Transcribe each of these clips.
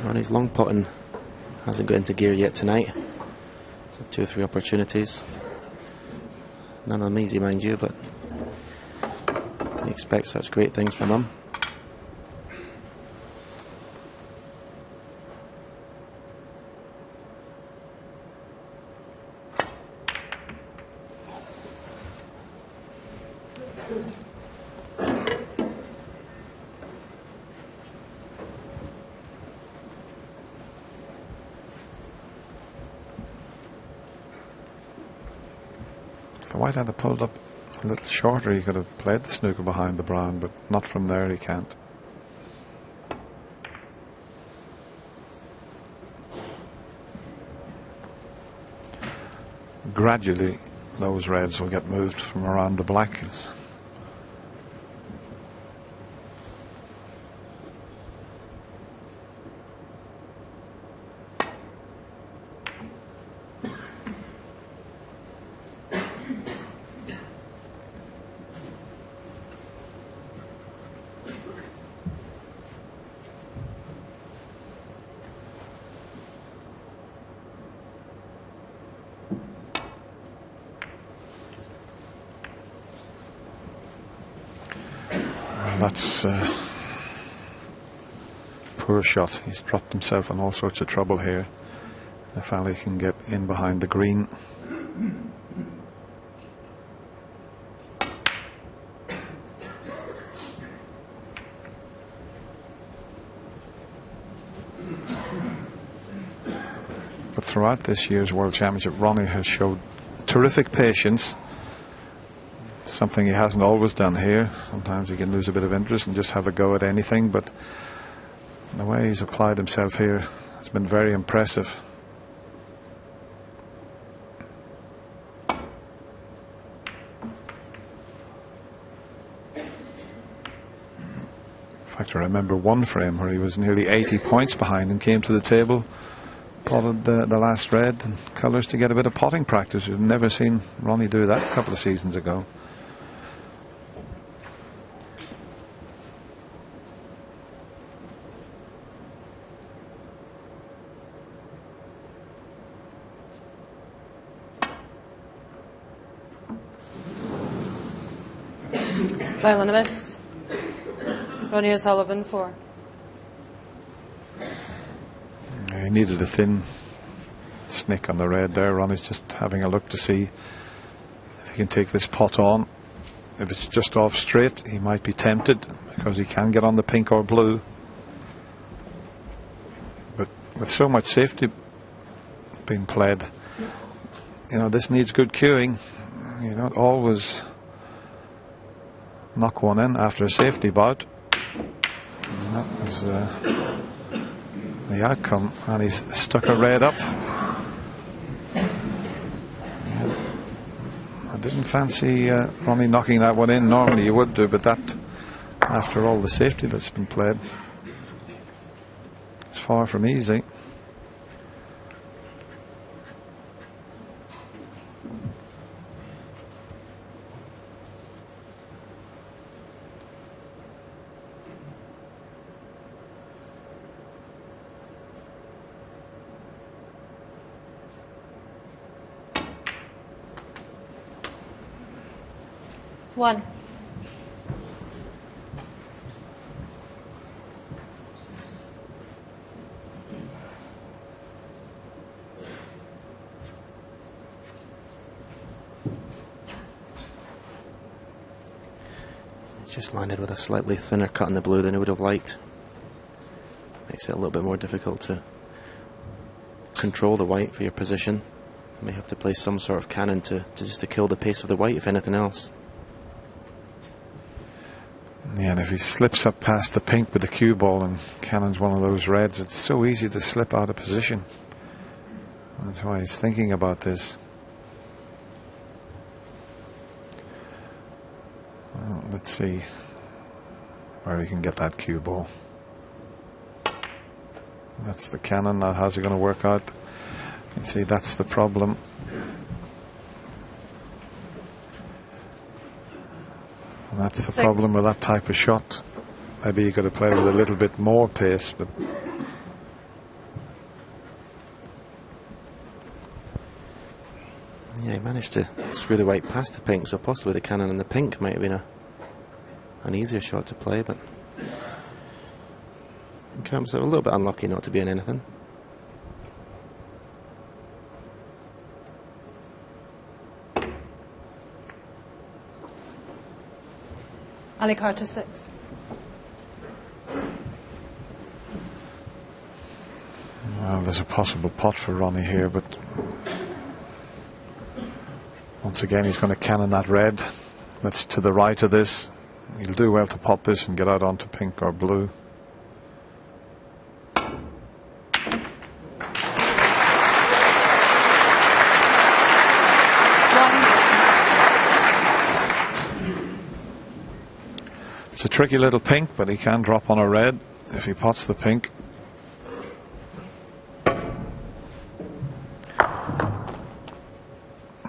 Ronnie's long putting hasn't got into gear yet tonight. So 2 or 3 opportunities. None of them easy, mind you, but you expect such great things from him. The white had pulled up a little shorter, he could have played the snooker behind the brown, but not from there, he can't. Gradually, those reds will get moved from around the black. That's poor shot. He's dropped himself in all sorts of trouble here. If Ali can get in behind the green. But throughout this year's World Championship, Ronnie has showed terrific patience. Something he hasn't always done here. Sometimes he can lose a bit of interest and just have a go at anything, but the way he's applied himself here has been very impressive. In fact, I remember one frame where he was nearly 80 points behind and came to the table, potted the last red and colours to get a bit of potting practice. We've never seen Ronnie do that a couple of seasons ago. Final on a miss. Ronnie O'Sullivan 4. He needed a thin snick on the red there. Ronnie's just having a look to see if he can take this pot on. If it's just off straight, he might be tempted because he can get on the pink or blue. But with so much safety being played, you know, this needs good cueing. You don't always knock one in after a safety bout. And that was the outcome, and he's stuck a red up. Yeah. I didn't fancy Ronnie knocking that one in. Normally you would do, but that, after all the safety that's been played, it's far from easy. One. Just landed with a slightly thinner cut in the blue than he would have liked. Makes it a little bit more difficult to control the white for your position. You may have to play some sort of cannon to kill the pace of the white, if anything else. Yeah, and if he slips up past the pink with the cue ball and cannon's one of those reds, it's so easy to slip out of position. That's why he's thinking about this. Well, let's see where he can get that cue ball. That's the cannon. Now how's it going to work out? You can see that's the problem. And that's the problem with that type of shot. Maybe you could have played with a little bit more pace, but Yeah, he managed to screw the white past the pink, so possibly the cannon and the pink might have been an easier shot to play, but he comes out a little bit unlucky not to be in anything. Ali Carter 6. Well, there's a possible pot for Ronnie here, but once again he's going to cannon that red that's to the right of this. He'll do well to pot this and get out onto pink or blue. It's a tricky little pink, but he can drop on a red if he pots the pink.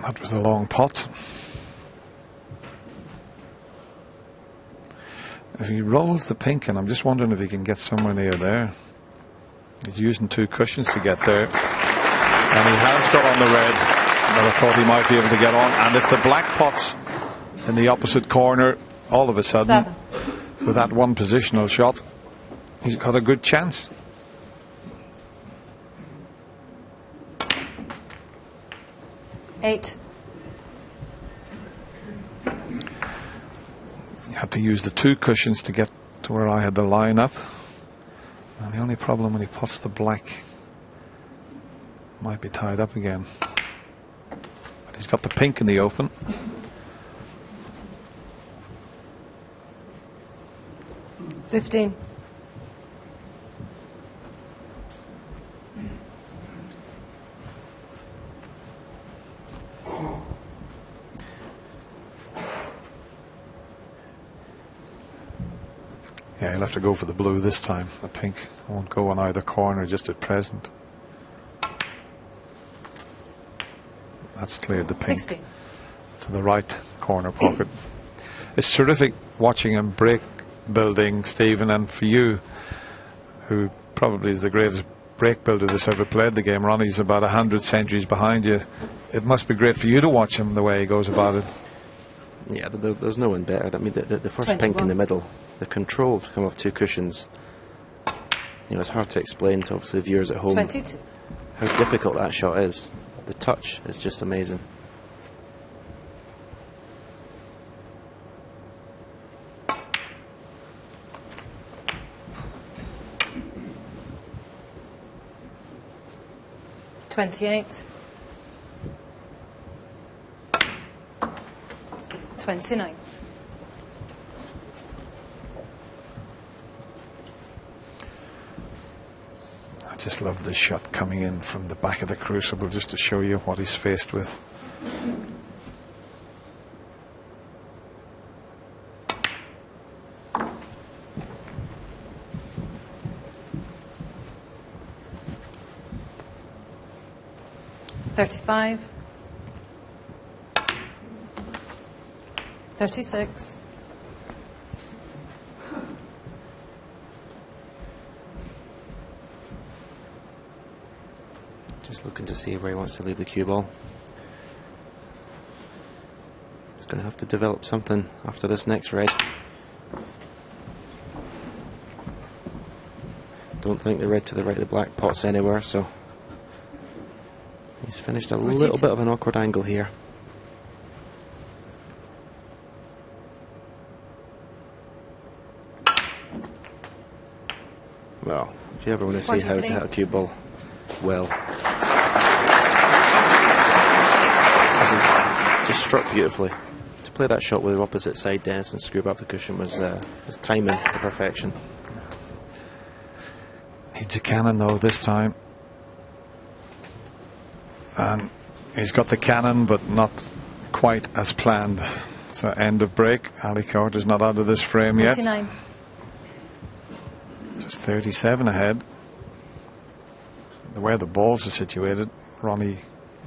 That was a long pot. If he rolls the pink, and I'm just wondering if he can get somewhere near there. He's using 2 cushions to get there. And he has got on the red that I thought he might be able to get on. And if the black pot's in the opposite corner, all of a sudden, 7. with that one positional shot, he's got a good chance. Eight. You had to use the 2 cushions to get to where I had the line up. And the only problem when he puts the black, might be tied up again. But he's got the pink in the open. $15. Yeah, he'll have to go for the blue this time. The pink won't go on either corner just at present. That's cleared the pink 60. to the right corner pocket. It's terrific watching him break building, Stephen, and for you, who probably is the greatest break builder that's ever played the game. Ronnie's about 100 centuries behind you. It must be great for you to watch him the way he goes about it. Yeah, there's no one better. I mean, the first 21. pink in the middle, the control to come off 2 cushions. You know, it's hard to explain to obviously the viewers at home 22. how difficult that shot is. The touch is just amazing. $28. 29. I just love this shot coming in from the back of the crucible just to show you what he's faced with. $35. 36. Just looking to see where he wants to leave the cue ball. He's going to have to develop something after this next red. Don't think the red to the right of the black pot's anywhere, so he's finished a little bit of an awkward angle here. Well, if you ever want to see how to hit a cue ball well, just struck beautifully. To play that shot with the opposite side, Dennis, and screw up the cushion was timing to perfection. Needs a cannon though this time. And he's got the cannon, but not quite as planned. So end of break. Ali Carter's not out of this frame 49. yet. Just 37 ahead. The way the balls are situated, Ronnie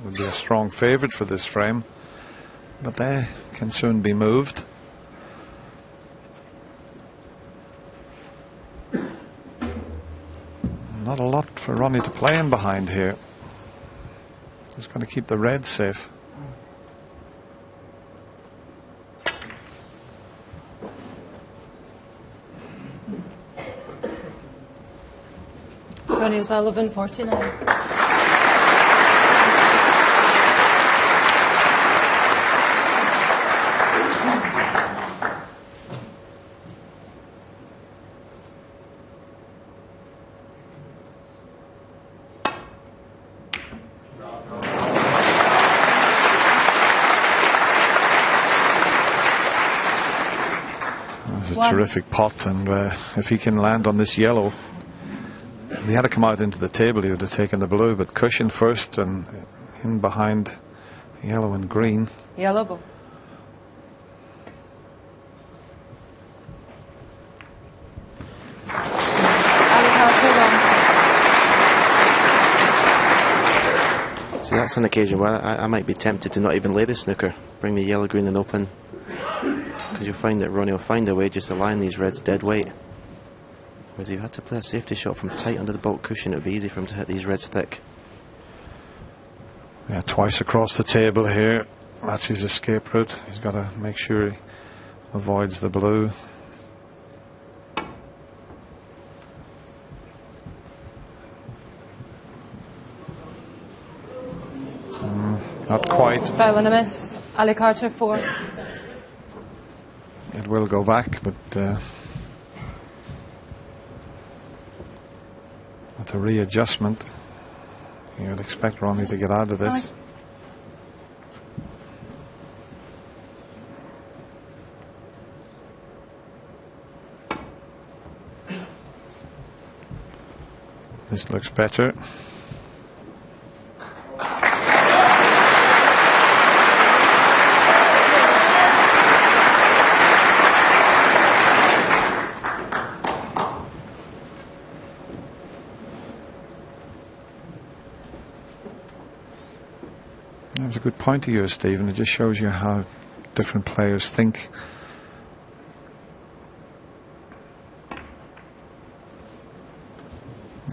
would be a strong favourite for this frame, but they can soon be moved. Not a lot for Ronnie to play in behind here. He's going to keep the red safe. Ronnie O'Sullivan, 49. It's a terrific pot, and if he can land on this yellow, if he had to come out into the table, he would have taken the blue, but cushion first and in behind yellow and green. Yellow ball. See, that's an occasion where I might be tempted to not even lay the snooker, bring the yellow, green and open, because you'll find that Ronnie will find a way just to line these reds dead weight. Whereas if you had to play a safety shot from tight under the baulk cushion, it would be easy for him to hit these reds thick. Yeah, twice across the table here. That's his escape route. He's got to make sure he avoids the blue. Not quite. Foul and a miss. Ali Carter, 4. It will go back, but with a readjustment, you would expect Ronnie to get out of this. This looks better. That was a good point of yours, Stephen. It just shows you how different players think.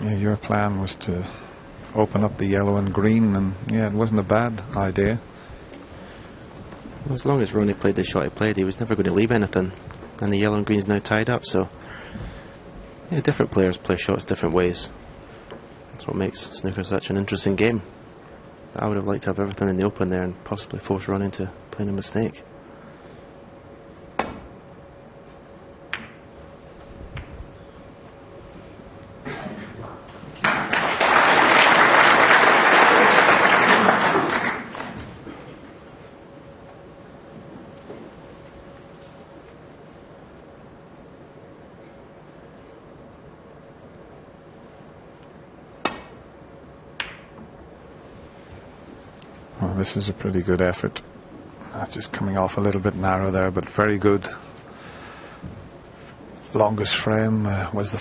Yeah, your plan was to open up the yellow and green, and yeah, it wasn't a bad idea. Well, as long as Ronnie played the shot he played, he was never going to leave anything, and the yellow and green's now tied up, so yeah, different players play shots different ways. That's what makes snooker such an interesting game. I would have liked to have everything in the open there and possibly force Ronnie into playing a mistake. Well, this is a pretty good effort. Just coming off a little bit narrow there, but very good. Longest frame was the